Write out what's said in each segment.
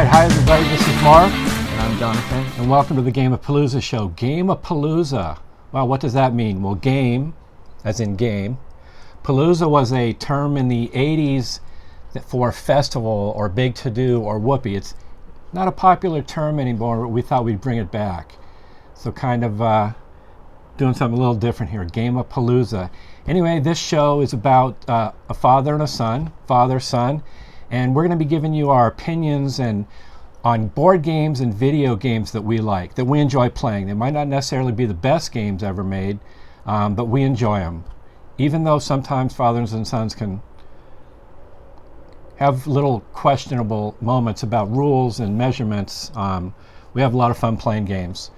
right, hi everybody, this is Mark. And I'm Jonathan. And welcome to the Game-A-Palooza show. Game-A-Palooza. Well, what does that mean? Well, game, as in game. Palooza was a term in the 80s for festival or big to-do or whoopee. It's not a popular term anymore, but we thought we'd bring it back. So kind of doing something a little different here, Game-A-Palooza. Anyway, this show is about a father and a son, father-son, and we're going to be giving you our opinions and on board games and video games that we like, that we enjoy playing. They might not necessarily be the best games ever made, but we enjoy them. Even though sometimes fathers and sons can have little questionable moments about rules and measurements, we have a lot of fun playing games.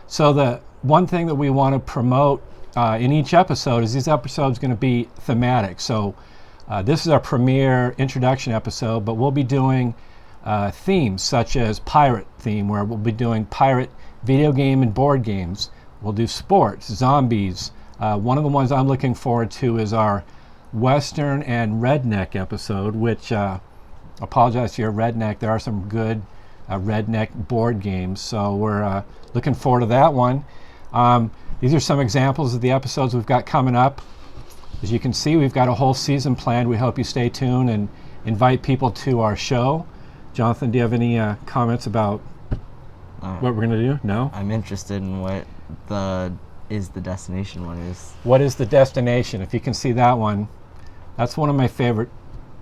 So the one thing that we want to promote in each episode is these episodes going to be thematic. So this is our premiere introduction episode, but we'll be doing themes such as pirate theme, where we'll be doing pirate video game and board games. We'll do sports, zombies. One of the ones I'm looking forward to is our Western and redneck episode, which apologize if you're a redneck. There are some good redneck board games, so we're looking forward to that one. These are some examples of the episodes we've got coming up. As you can see, we've got a whole season planned. We hope you stay tuned and invite people to our show. Jonathan, do you have any comments about what we're going to do? No? I'm interested in what the destination one is. What is the destination? If you can see that one, that's one of my favorite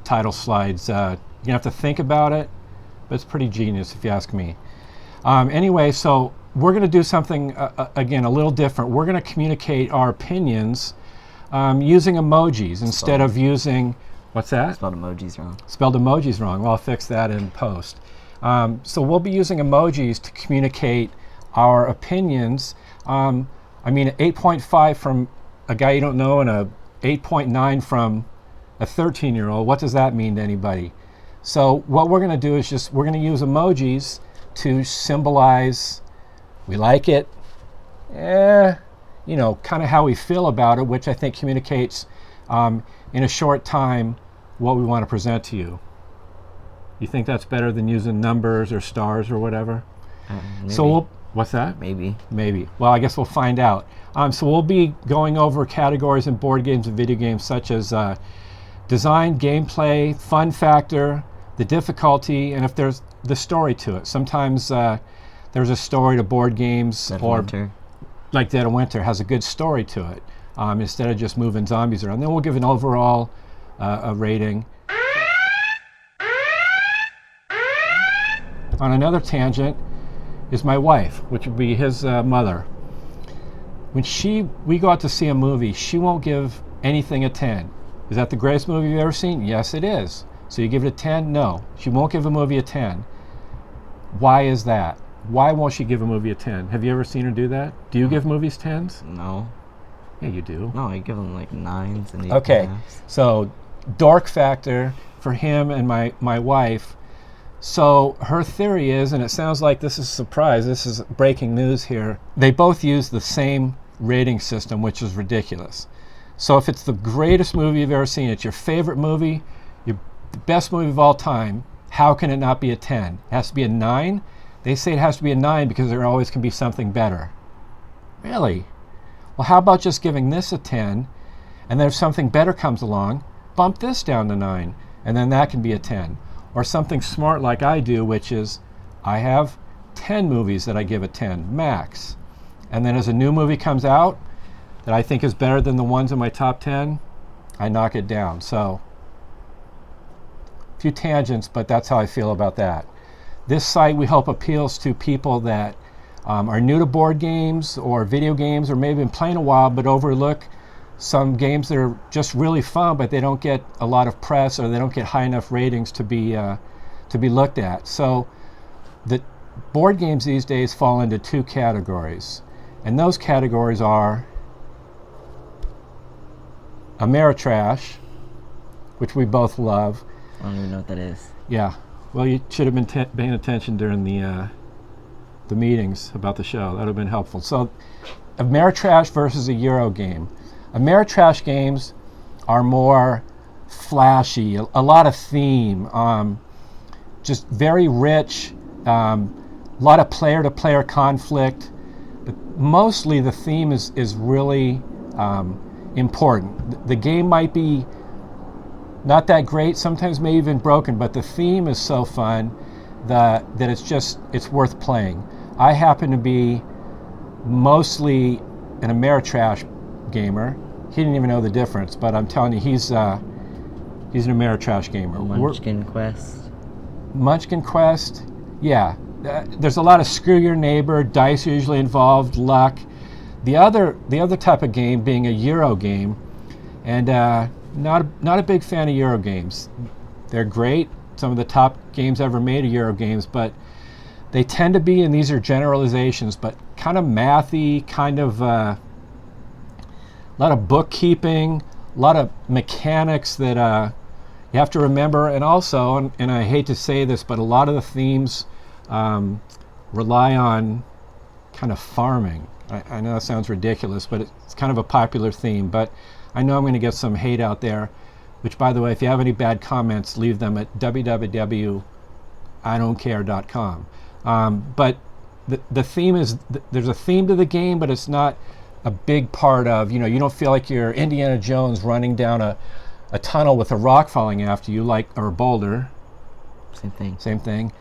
title slides. You're going to have to think about it, but it's pretty genius if you ask me. Anyway, so we're going to do something, again, a little different. We're going to communicate our opinions using emojis instead of using, what's that? Spelled emojis wrong. Spelled emojis wrong. Well, I'll fix that in post. So we'll be using emojis to communicate our opinions. I mean, 8.5 from a guy you don't know and a 8.9 from a 13-year-old. What does that mean to anybody? So what we're going to do is we're going to use emojis to symbolize we like it, kind of how we feel about it, which I think communicates in a short time what we want to present to you. You think that's better than using numbers or stars or whatever? Maybe. So what's that? Maybe. Well, I guess we'll find out. So we'll be going over categories in board games and video games such as design, gameplay, fun factor, the difficulty, and if there's the story to it. Sometimes there's a story to board games, like Dead of Winter has a good story to it, instead of just moving zombies around. Then we'll give an overall a rating. On another tangent is my wife, which would be his mother. When we go out to see a movie, she won't give anything a 10. Is that the greatest movie you've ever seen? Yes, it is. So you give it a 10? No. She won't give a movie a 10. Why is that? Why won't she give a movie a 10? Have you ever seen her do that? Do you give movies 10s? No. Yeah, you do. No, I give them like 9s and 8s. Okay, so dork factor for him and my wife. So her theory is, and it sounds like this is a surprise, this is breaking news here, they both use the same rating system, which is ridiculous. So if it's the greatest movie you've ever seen, it's your favorite movie, the best movie of all time, how can it not be a 10? It has to be a 9? They say it has to be a 9 because there always can be something better. Really? Well, how about just giving this a 10, and then if something better comes along, bump this down to 9, and then that can be a 10. Or something smart like I do, which is I have 10 movies that I give a 10, max. And then as a new movie comes out that I think is better than the ones in my top 10, I knock it down. So, a few tangents, but that's how I feel about that. This site, we hope, appeals to people that are new to board games or video games, or maybe been playing a while but overlook some games that are just really fun, but they don't get a lot of press or they don't get high enough ratings to be looked at. So the board games these days fall into two categories, and those categories are Ameritrash, which we both love. I don't even know what that is. Yeah. Well, you should have been paying attention during the meetings about the show. That would have been helpful. So, Ameritrash versus a Euro game. Ameritrash games are more flashy, a lot of theme, just very rich, a lot of player-to-player conflict. But mostly the theme is really important. The game might be not that great, sometimes maybe even broken, but the theme is so fun that it's worth playing. I happen to be mostly an Ameritrash gamer. He didn't even know the difference, but I'm telling you, he's an Ameritrash gamer. Munchkin Quest. Munchkin Quest, yeah. There's a lot of screw your neighbor, dice usually involved, luck. The other type of game being a Euro game, and not a big fan of Euro games. They're great. Some of the top games ever made are Euro games, but they tend to be, and these are generalizations, but kind of mathy, kind of a lot of bookkeeping, a lot of mechanics that you have to remember, and also, and I hate to say this, but a lot of the themes rely on kind of farming. I know that sounds ridiculous, but it's kind of a popular theme. But I know I'm going to get some hate out there, which, by the way, if you have any bad comments, leave them at www.idon'tcare.com. But the theme is, there's a theme to the game, but it's not a big part of, you don't feel like you're Indiana Jones running down a tunnel with a rock falling after you, or a boulder. Same thing.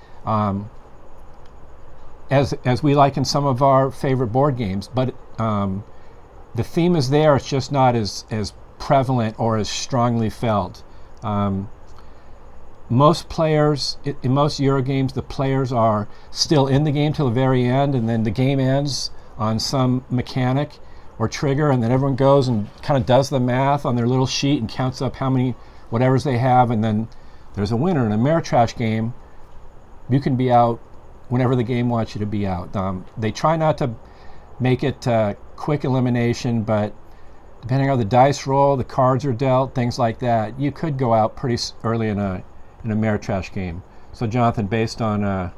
As we like in some of our favorite board games, but the theme is there. It's just not as prevalent or as strongly felt. Most players in most Euro games, the players are still in the game till the very end, and then the game ends on some mechanic or trigger, and then everyone goes and kind of does the math on their little sheet and counts up how many whatevers they have, and then there's a winner. In a Ameritrash game, you can be out whenever the game wants you to be out. They try not to make it quick elimination, but depending on the dice roll, the cards are dealt, things like that, you could go out pretty early in a Ameritrash game. So Jonathan, based on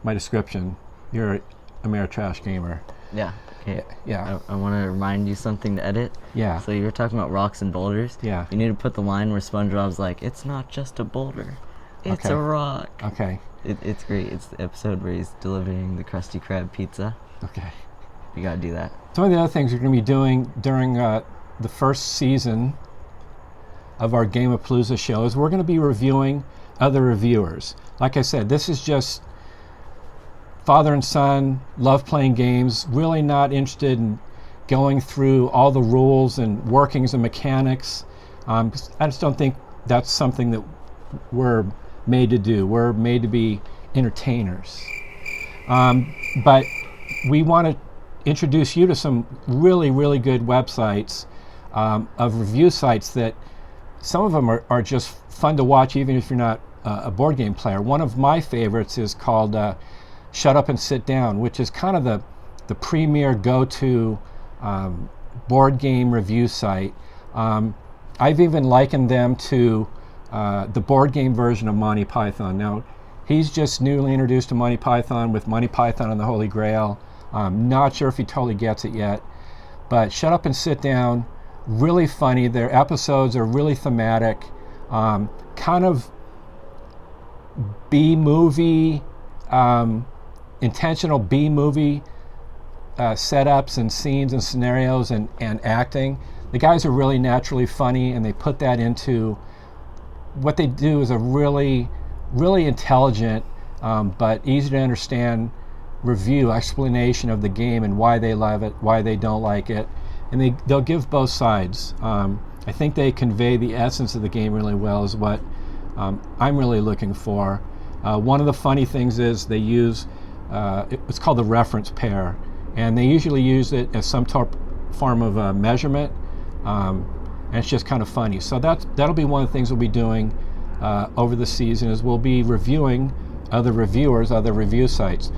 my description, you're a Ameritrash gamer. Yeah. Okay. Yeah. I want to remind you something to edit. Yeah. So you were talking about rocks and boulders. Yeah. You need to put the line where SpongeBob's like, "It's not just a boulder, it's Okay. a rock." Okay. It's great. It's the episode where he's delivering the Krusty Krab pizza. Okay. You gotta do that. Some of the other things we're going to be doing during the first season of our Game-A-Palooza show is we're going to be reviewing other reviewers. Like I said, this is just father and son, love playing games, really not interested in going through all the rules and workings and mechanics. I just don't think that's something that we're made to do. We're made to be entertainers. But we want to introduce you to some really, really good websites of review sites that some of them are just fun to watch even if you're not a board game player. One of my favorites is called Shut Up and Sit Down, which is kind of the premier go-to board game review site. I've even likened them to the board game version of Monty Python. Now, he's just newly introduced to Monty Python with Monty Python and the Holy Grail. I'm not sure if he totally gets it yet, but Shut Up and Sit Down, really funny. Their episodes are really thematic, kind of B-movie, intentional B-movie setups and scenes and scenarios and acting. The guys are really naturally funny, and they put that into what they do is a really, really intelligent but easy to understand review, explanation of the game and why they love it, why they don't like it, and they'll give both sides. I think they convey the essence of the game really well, is what I'm really looking for. One of the funny things is they use, it's called the reference pair, and they usually use it as some form of measurement, and it's just kind of funny. So that'll be one of the things we'll be doing over the season, is we'll be reviewing other reviewers, other review sites.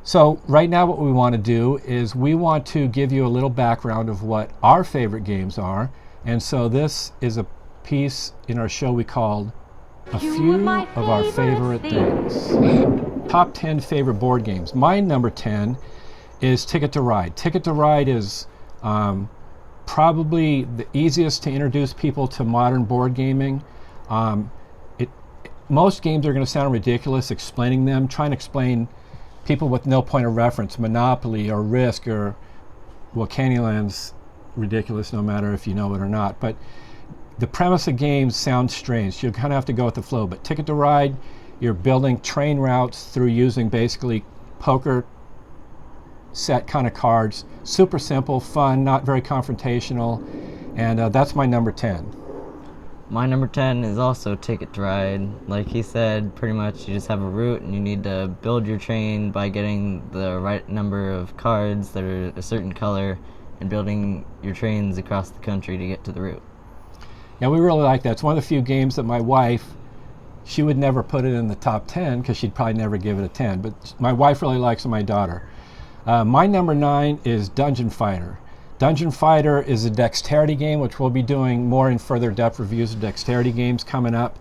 So right now what we want to do is we want to give you a little background of what our favorite games are. And so this is a piece in our show we called A Few of Our Favorite Things. Top 10 favorite board games. My number 10 is Ticket to Ride. Ticket to Ride is probably the easiest to introduce people to modern board gaming. most games are going to sound ridiculous explaining them. Try and explain people with no point of reference, Monopoly or Risk or, well, Candyland's ridiculous no matter if you know it or not. But the premise of games sounds strange. You kind of have to go with the flow. But Ticket to Ride, you're building train routes through using basically poker set kind of cards. Super simple, fun, not very confrontational. And that's my number 10. My number 10 is also Ticket to Ride. Like he said, pretty much you just have a route and you need to build your train by getting the right number of cards that are a certain color and building your trains across the country to get to the route. Yeah, we really like that. It's one of the few games that my wife, she would never put it in the top 10 because she'd probably never give it a 10, but my wife really likes it, my daughter. My number 9 is Dungeon Fighter. Dungeon Fighter is a dexterity game, which we'll be doing more in further depth reviews of dexterity games coming up.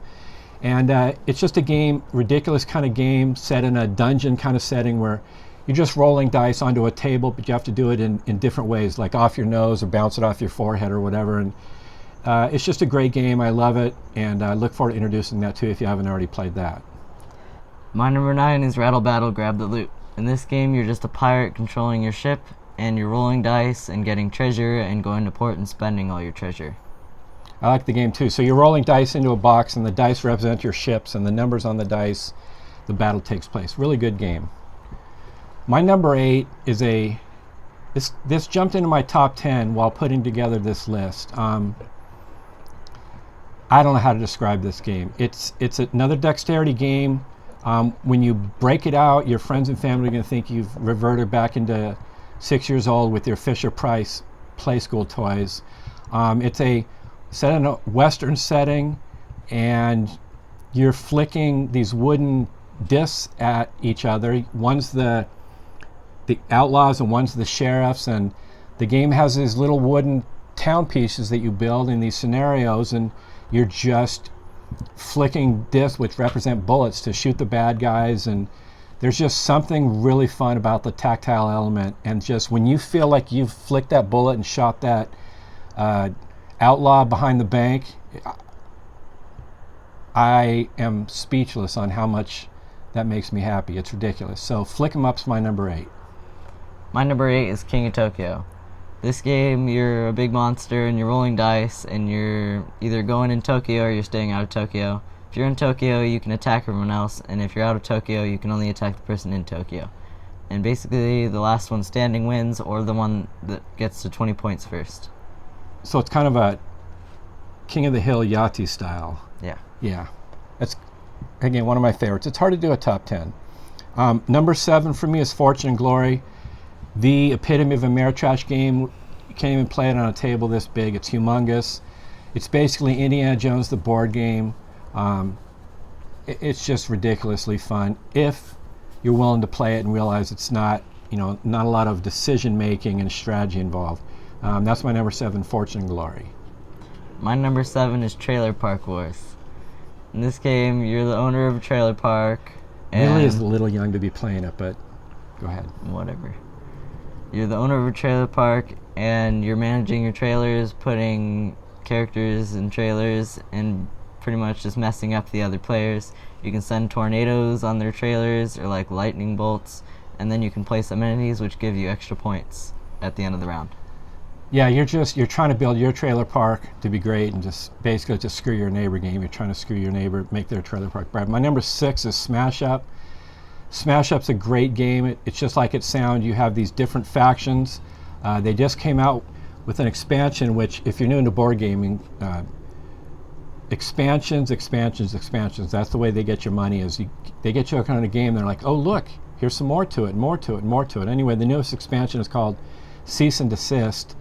And it's just a game, ridiculous kind of game, set in a dungeon kind of setting where you're just rolling dice onto a table, but you have to do it in different ways, like off your nose or bounce it off your forehead or whatever. And it's just a great game. I love it, and I look forward to introducing that to you if you haven't already played that. My number 9 is Rattle Battle Grab the Loot. In this game, you're just a pirate controlling your ship, and you're rolling dice and getting treasure and going to port and spending all your treasure. I like the game too. So you're rolling dice into a box, and the dice represent your ships, and the numbers on the dice, the battle takes place. Really good game. My number 8 is this jumped into my top 10 while putting together this list. I don't know how to describe this game. It's another dexterity game. When you break it out, your friends and family are going to think you've reverted back into 6 years old with your Fisher-Price Play School toys. It's set in a Western setting, and you're flicking these wooden discs at each other. One's the outlaws and one's the sheriffs, and the game has these little wooden town pieces that you build in these scenarios, and you're just flicking discs which represent bullets to shoot the bad guys. And there's just something really fun about the tactile element, and just when you feel like you've flicked that bullet and shot that outlaw behind the bank, I am speechless on how much that makes me happy. It's ridiculous. So Flick 'em Up's my number 8. My number 8 is King of Tokyo. This game, you're a big monster and you're rolling dice and you're either going in Tokyo or you're staying out of Tokyo. If you're in Tokyo, you can attack everyone else, and if you're out of Tokyo, you can only attack the person in Tokyo. And basically, the last one standing wins, or the one that gets to 20 points first. So it's kind of a King of the Hill Yahtzee style. Yeah. Yeah. That's, again, one of my favorites. It's hard to do a top 10. Number 7 for me is Fortune and Glory. The epitome of a Ameritrash game. You can't even play it on a table this big. It's humongous. It's basically Indiana Jones, the board game. It's just ridiculously fun if you're willing to play it and realize it's not a lot of decision making and strategy involved. That's my number 7, Fortune and Glory. My number 7 is Trailer Park Wars. In this game, you're the owner of a trailer park. Really is a little young to be playing it, but go ahead. Whatever. You're the owner of a trailer park, and you're managing your trailers, putting characters in trailers, and pretty much just messing up the other players. You can send tornadoes on their trailers, or like lightning bolts, and then you can place amenities which give you extra points at the end of the round. Yeah, you're trying to build your trailer park to be great, and just basically just screw your neighbor game. You're trying to screw your neighbor, make their trailer park better. My number 6 is Smash Up. Smash Up's a great game. It's just like it sounds. You have these different factions. They just came out with an expansion, which, if you're new into board gaming, expansions. That's the way they get your money. They get you a kind of game. They're like, oh look, here's some more to it. Anyway, the newest expansion is called Cease and Desist,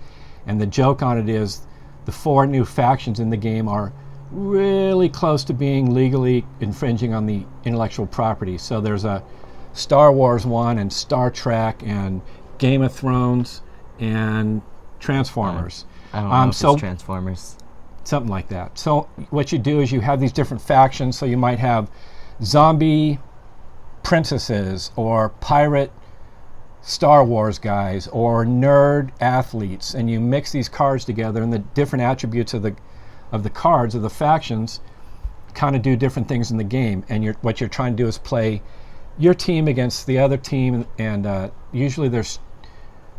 and the joke on it is the 4 new factions in the game are really close to being legally infringing on the intellectual property. So there's a Star Wars one, and Star Trek, and Game of Thrones, and Transformers. I don't know if it's Transformers. Something like that. So what you do is you have these different factions. So you might have zombie princesses, or pirate Star Wars guys, or nerd athletes, and you mix these cards together, and the different attributes of the cards of the factions kind of do different things in the game. And what you're trying to do is play your team against the other team, and usually there's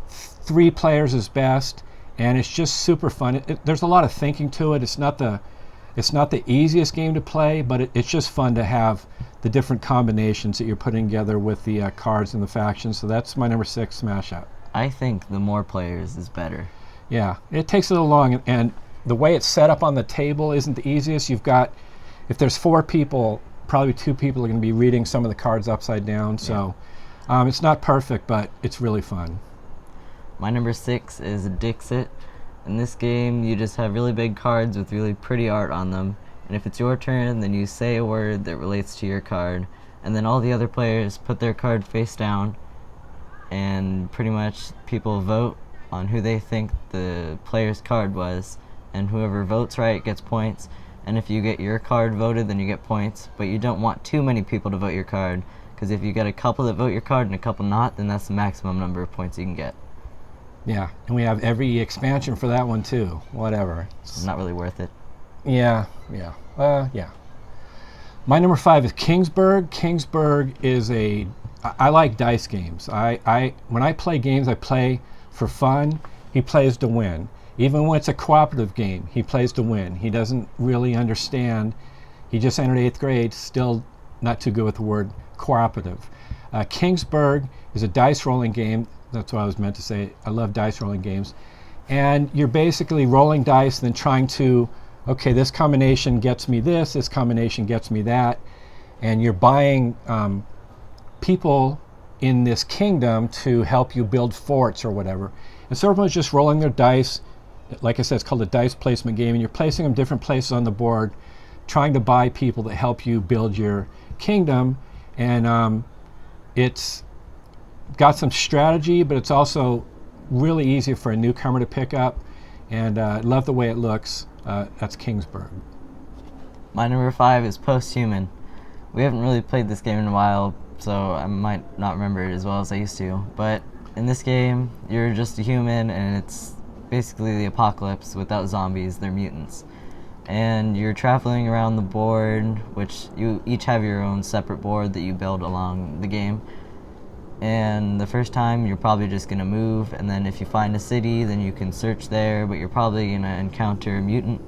3 players is best, and it's just super fun. There's a lot of thinking to it. It's not the easiest game to play, but it's just fun to have the different combinations that you're putting together with the cards and the factions. So that's my number 6 smash up. I think the more players is better. Yeah, it takes a little long, and the way it's set up on the table isn't the easiest. You've got, if there's 4 people, probably 2 people are going to be reading some of the cards upside down. So it's not perfect, but it's really fun. My number 6 is Dixit. In this game, you just have really big cards with really pretty art on them. And if it's your turn, then you say a word that relates to your card. And then all the other players put their card face down. And pretty much people vote on who they think the player's card was. And whoever votes right gets points. And if you get your card voted, then you get points. But you don't want too many people to vote your card. Because if you get a couple that vote your card and a couple not, then that's the maximum number of points you can get. Yeah, and we have every expansion for that one too. Whatever. It's not really worth it. Yeah. My number 5 is Kingsburg. Kingsburg is I like dice games. When I play games, I play for fun. He plays to win. Even when it's a cooperative game, he plays to win. He doesn't really understand. He just entered 8th grade, still not too good with the word cooperative. Kingsburg is a dice rolling game. That's what I was meant to say. I love dice rolling games. And you're basically rolling dice, then trying to, okay, this combination gets me this combination gets me that. And you're buying people in this kingdom to help you build forts or whatever. And so everyone's just rolling their dice. Like I said, it's called a dice placement game. And you're placing them different places on the board, trying to buy people that help you build your kingdom. And it's got some strategy, but it's also really easy for a newcomer to pick up, and I love the way it looks. That's Kingsburg. My number 5 is Posthuman. We haven't really played this game in a while, so I might not remember it as well as I used to, but in this game, you're just a human, and it's basically the apocalypse without zombies. They're mutants. And you're traveling around the board, which you each have your own separate board that you build along the game. And the first time you're probably just going to move, and then if you find a city, then you can search there, but you're probably going to encounter a mutant.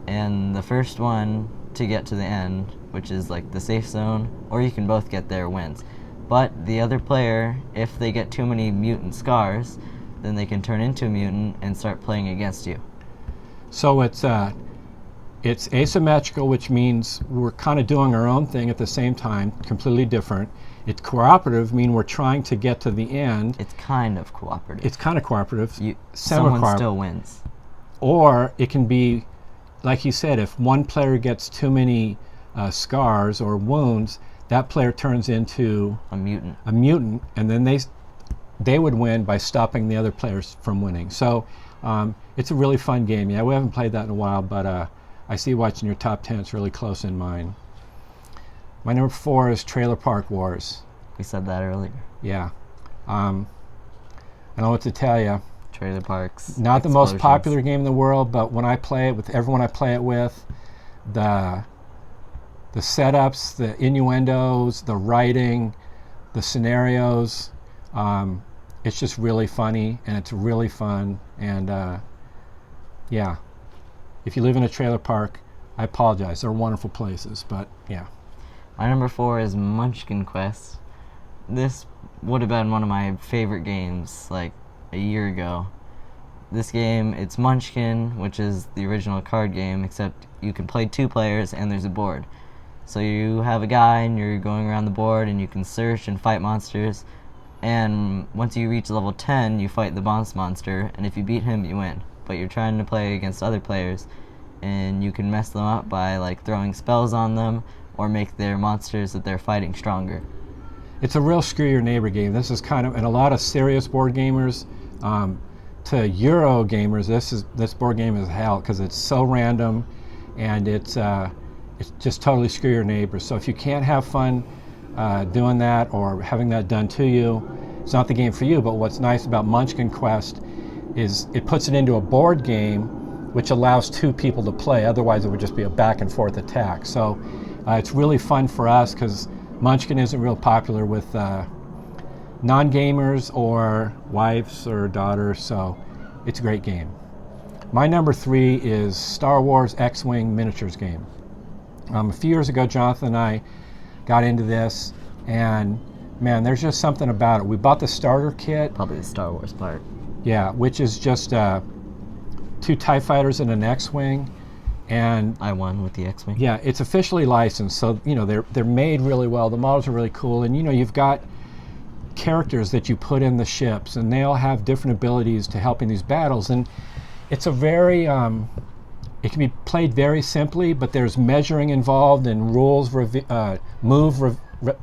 And the first one to get to the end, which is like the safe zone, or you can both get there, wins. But the other player, if they get too many mutant scars, then they can turn into a mutant and start playing against you. So it's asymmetrical, which means we're kind of doing our own thing at the same time, completely different. It's cooperative, meaning we're trying to get to the end. It's kind of cooperative. It's kind of cooperative. Someone still wins. Or it can be, like you said, if one player gets too many scars or wounds, that player turns into a mutant. And then they would win by stopping the other players from winning. So it's a really fun game. Yeah, we haven't played that in a while, but I see watching your top 10. It's really close in mine. My number 4 is Trailer Park Wars. We said that earlier. Yeah. I don't know what to tell you. Trailer parks. Not the most popular game in the world, but when I play it with everyone I play it with, the setups, the innuendos, the writing, the scenarios, it's just really funny, and it's really fun. And yeah, if you live in a trailer park, I apologize. They're wonderful places, but yeah. My number 4 is Munchkin Quest. This would have been one of my favorite games like a year ago. This game, it's Munchkin, which is the original card game, except you can play 2 players and there's a board. So you have a guy and you're going around the board and you can search and fight monsters. And once you reach level 10, you fight the boss monster, and if you beat him, you win. But you're trying to play against other players, and you can mess them up by like throwing spells on them, or make their monsters that they're fighting stronger. It's a real screw your neighbor game. This is kind of, and a lot of serious board gamers, to Euro gamers, this board game is hell because it's so random, and it's just totally screw your neighbor. So if you can't have fun doing that or having that done to you, it's not the game for you. But what's nice about Munchkin Quest is it puts it into a board game which allows 2 people to play. Otherwise, it would just be a back and forth attack. So it's really fun for us because Munchkin isn't real popular with non-gamers or wives or daughters, so it's a great game. My number 3 is Star Wars X-Wing miniatures game. A few years ago, Jonathan and I got into this, and man, there's just something about it. We bought the starter kit. Probably the Star Wars part. Yeah, which is just 2 TIE fighters and an X-Wing. And I won with the X-Wing. yeah, it's officially licensed, so they're made really well. The models are really cool, and you've got characters that you put in the ships, and they all have different abilities to help in these battles. And it's a very it can be played very simply, but there's measuring involved and rules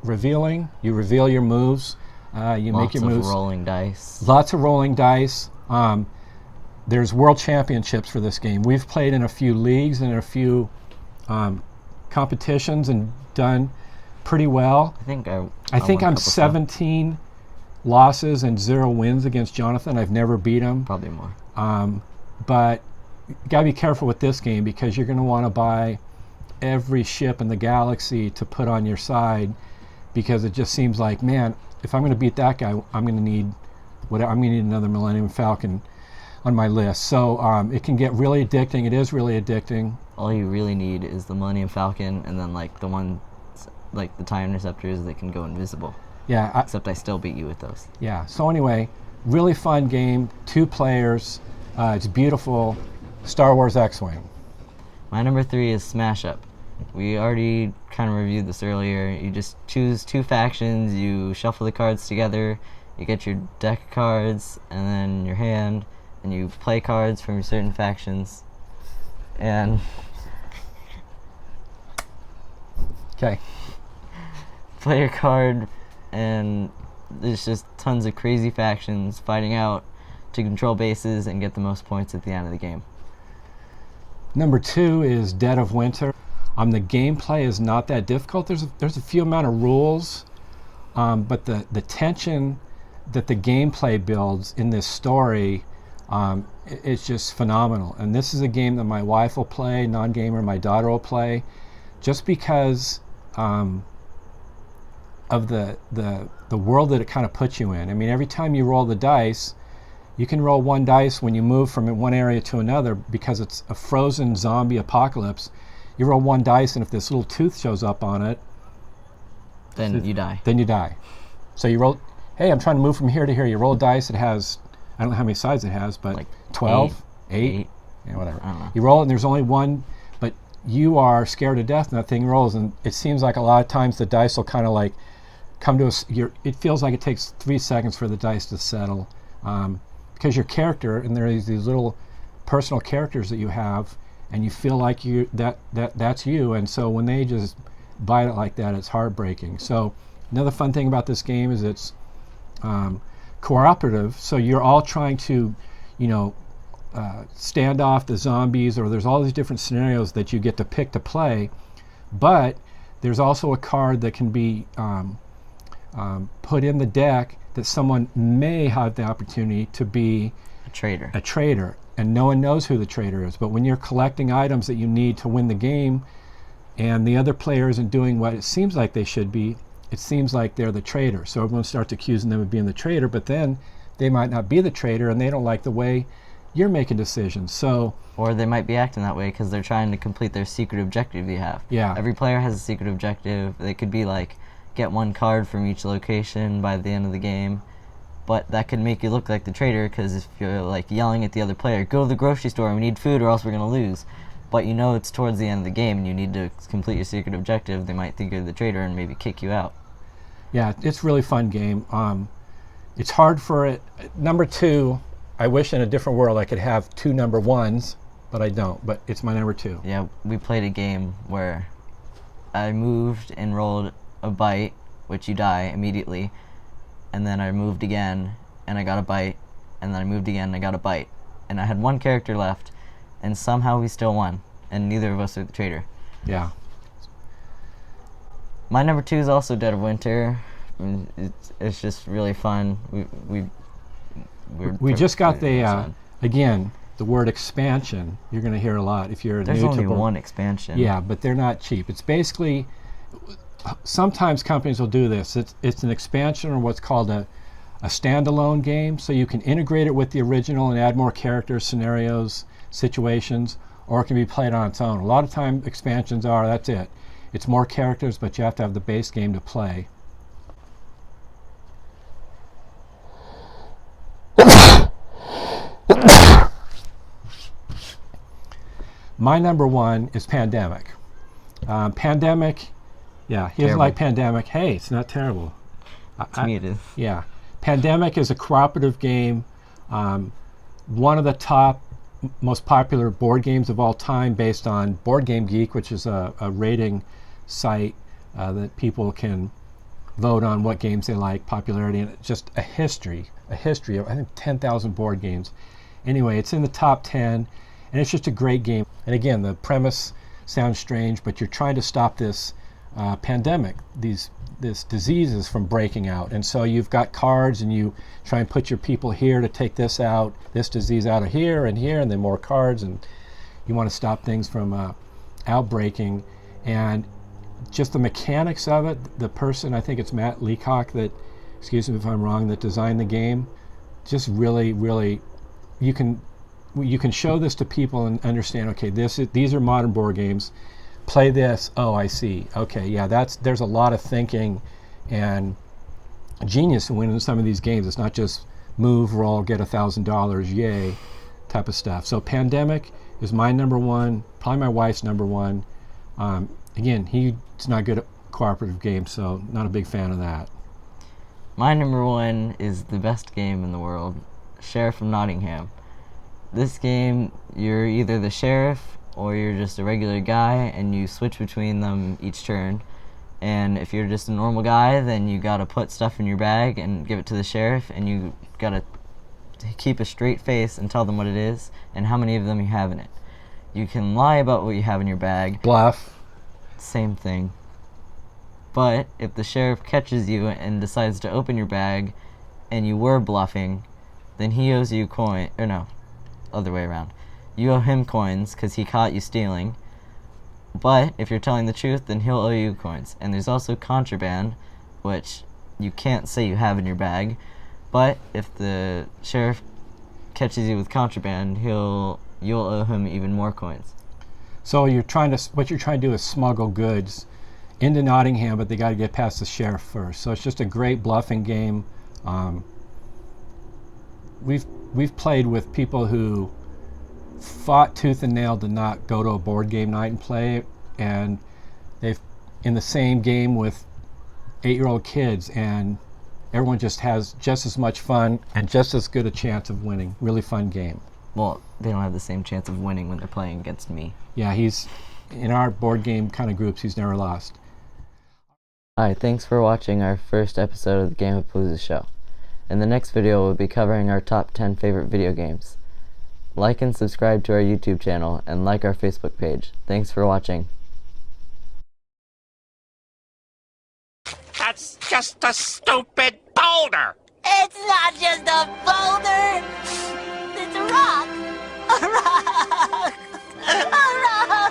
revealing. You reveal your moves. You make your moves. Lots of rolling dice. Lots of rolling dice. There's world championships for this game. We've played in a few leagues and a few competitions and done pretty well. I think I'm won a couple 17 losses and 0 wins against Jonathan. I've never beat him. Probably more. But you got to be careful with this game because you're going to want to buy every ship in the galaxy to put on your side, because it just seems like, man, if I'm going to beat that guy, I'm going to need another Millennium Falcon on my list. So it can get really addicting. It is really addicting. All you really need is the Millennium Falcon, and then like the ones like the TIE Interceptors that can go invisible. Yeah. Except I still beat you with those. Yeah. So anyway, really fun game. 2 players. It's beautiful. Star Wars X-Wing. My number 3 is Smash Up. We already kind of reviewed this earlier. You just choose 2 factions, you shuffle the cards together, you get your deck of cards, and then your hand, and you play cards from certain factions. And Okay. play your card, and there's just tons of crazy factions fighting out to control bases and get the most points at the end of the game. Number 2 is Dead of Winter. The gameplay is not that difficult. There's a few amount of rules, but the tension that the gameplay builds in this story, it's just phenomenal. And this is a game that my wife will play, non-gamer, my daughter will play, just because of the world that it kind of puts you in. I mean, every time you roll the dice, you can roll 1 dice when you move from one area to another, because it's a frozen zombie apocalypse. You roll 1 dice, and if this little tooth shows up on it, Then you die. Then you die. So you roll, hey, I'm trying to move from here to here. You roll a dice, it has, I don't know how many sides it has, but Like 12, 8, eight. yeah, whatever. I don't know. You roll it, and there's only 1, but you are scared to death, and that thing rolls, and it seems like a lot of times the dice will kind of like come to it feels like it takes 3 seconds for the dice to settle. Because your character, and there are these little personal characters that you have, and you feel like that's you, and so when they just bite it like that, it's heartbreaking. So another fun thing about this game is it's cooperative, so you're all trying to stand off the zombies, or there's all these different scenarios that you get to pick to play, but there's also a card that can be put in the deck that someone may have the opportunity to be A traitor. a traitor, and no one knows who the traitor is. But when you're collecting items that you need to win the game, and the other player isn't doing what it seems like they should be, it seems like they're the traitor. So everyone starts accusing them of being the traitor, but then they might not be the traitor, and they don't like the way you're making decisions. So Or they might be acting that way because they're trying to complete their secret objective you have. Yeah. Every player has a secret objective. They could be like, get 1 card from each location by the end of the game. But that could make you look like the traitor, because if you're like yelling at the other player, go to the grocery store, we need food or else we're going to lose. But you know it's towards the end of the game and you need to complete your secret objective, they might think you're the traitor and maybe kick you out. yeah, it's a really fun game. It's hard for it. Number 2, I wish in a different world I could have 2 number 1s, but I don't. But it's my number 2. Yeah, we played a game where I moved and rolled a bite, which you die immediately, and then I moved again and I got a bite, and then I moved again and I got a bite, and I had 1 character left, and somehow we still won, and neither of us are the traitor. Yeah. My number 2 is also Dead of Winter. It's just really fun. We just got the again, the word expansion you're going to hear a lot if you're There's new only to one expansion. Yeah, but they're not cheap. It's basically, sometimes companies will do this. It's an expansion or what's called a standalone game, so you can integrate it with the original and add more characters, scenarios, situations, or it can be played on its own. A lot of time expansions are, that's it. It's more characters, but you have to have the base game to play. My number one is Pandemic. Pandemic, yeah, he doesn't Terrible. like Pandemic. Hey, it's not terrible. To me it is. Yeah. Pandemic is a cooperative game. One of the top, most popular board games of all time based on Board Game Geek, which is a rating site that people can vote on what games they like, popularity, and just a history of, I think, 10,000 board games. Anyway, it's in the top 10, and it's just a great game. And again, the premise sounds strange, but you're trying to stop this pandemic, this diseases from breaking out. And so you've got cards, and you try and put your people here to take this out, this disease out of here, and then more cards, and you want to stop things from outbreaking. And just the mechanics of it, the person, I think it's Matt Leacock that, excuse me if I'm wrong, that designed the game, just really, really, you can show this to people and understand, okay, these are modern board games. Play this. Oh, I see. Okay, yeah, there's a lot of thinking and genius in winning some of these games. It's not just move, roll, get $1,000, yay, type of stuff. So Pandemic is my number one, probably my wife's number one. Again, he's not good at cooperative games, so not a big fan of that. My number one is the best game in the world, Sheriff of Nottingham. This game, you're either the sheriff or you're just a regular guy, and you switch between them each turn. And if you're just a normal guy, then you gotta put stuff in your bag and give it to the sheriff, and you gotta keep a straight face and tell them what it is and how many of them you have in it. You can lie about what you have in your bag. Bluff. Same thing. But if the sheriff catches you and decides to open your bag and you were bluffing, then he owes you coin, or no, other way around. You owe him coins because he caught you stealing. But if you're telling the truth, then he'll owe you coins. And there's also contraband, which you can't say you have in your bag. But if the sheriff catches you with contraband, you'll owe him even more coins. So what you're trying to do is smuggle goods into Nottingham, but they got to get past the sheriff first. So it's just a great bluffing game. We've played with people who fought tooth and nail to not go to a board game night and play, and they've in the same game with 8-year-old kids, and everyone just has just as much fun and just as good a chance of winning. Really fun game. Well, they don't have the same chance of winning when they're playing against me. Yeah, he's in our board game kind of groups, he's never lost. Alright, thanks for watching our first episode of the Game-A-Palooza show. In the next video, we'll be covering our top 10 favorite video games. Like and subscribe to our YouTube channel, and like our Facebook page. Thanks for watching. That's just a stupid boulder! It's not just a boulder. It's a rock. A rock. A rock.